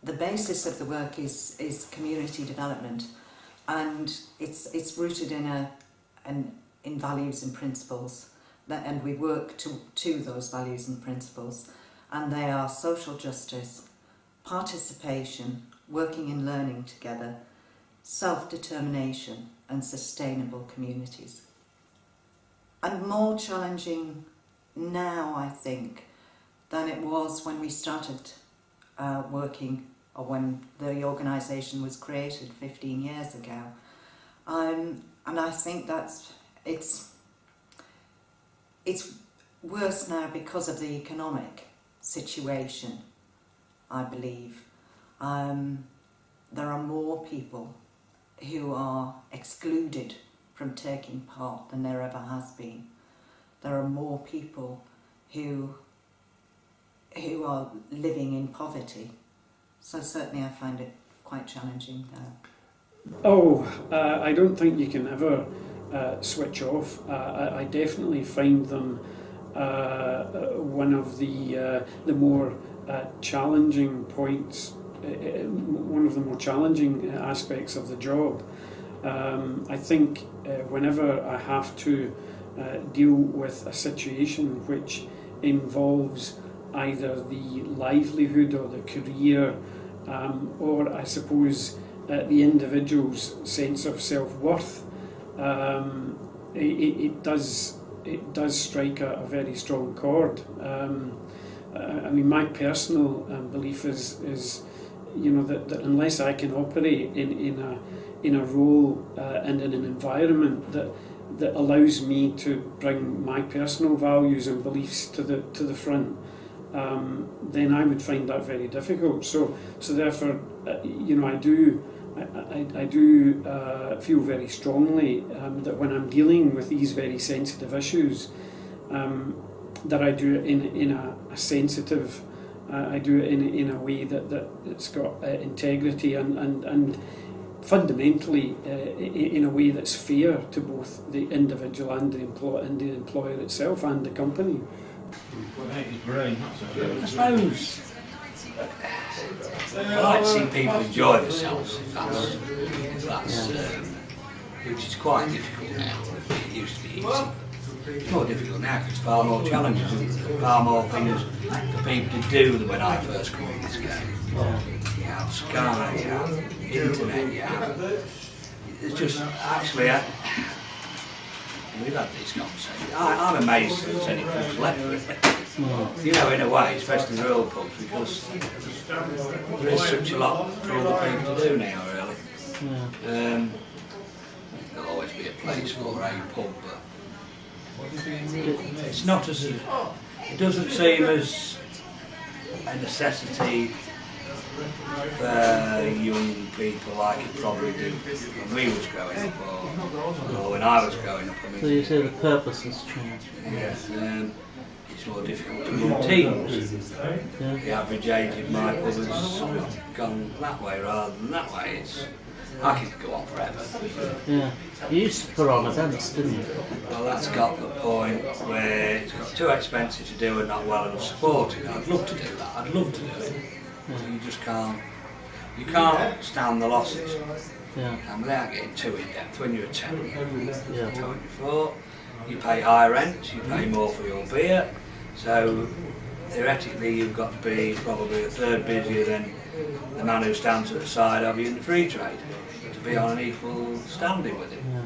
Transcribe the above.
the basis of the work is community development, and it's rooted in values and principles, and we work to those values and principles, and they are social justice, participation, working and learning together, self-determination and sustainable communities. And more challenging now, I think, than it was when we started working, or when the organisation was created 15 years ago. And I think it's worse now because of the economic situation, I believe. There are more people who are excluded from taking part than there ever has been. There are more people who are living in poverty. So certainly I find it quite challenging now. I don't think you can ever switch off. I definitely find them one of the more challenging points, one of the more challenging aspects of the job. I think whenever I have to deal with a situation which involves either the livelihood or the career, or I suppose the individual's sense of self-worth, it does strike a very strong chord. I mean, my personal belief is that unless I can operate in a role and in an environment that allows me to bring my personal values and beliefs to the front, then I would find that very difficult. So therefore, I do feel very strongly that when I'm dealing with these very sensitive issues, that I do it in a sensitive, I do it in a way that it's got integrity and fundamentally in a way that's fair to both the individual and the employer itself and the company. I suppose I like to see people enjoy themselves, if that's which is quite difficult now. It used to be easy. It's more difficult now because it's far more challenges, and far more things for people to do than when I first come in this game. You have Sky, you have internet, you have... It's just, actually, we've had these conversations. I'm amazed that any pubs left for it. In a way, especially the rural pubs, because there is such a lot for other people to do now, really. There'll always be a place for a pub, but it's not as it doesn't seem as a necessity for young people like it probably did when we was growing up, or when I was growing up. So you say the purpose has changed? Yes, it's more difficult to run teams. Yeah. The average age of my pub has gone that way rather than that way. I could go on forever. Yeah. You used to put on events, didn't you? Well, that's got the point where it's got too expensive to do and not well enough supported. I'd love to do that. I'd love to do it. So you just can't. You can't stand the losses. Yeah. And without getting too in depth, when you're a tenant, Yeah. 24, you pay high rent, you pay more for your beer. So theoretically, you've got to be probably a third busier than the man who stands at the side of you in the free trade to be on an equal standing with him. Yeah.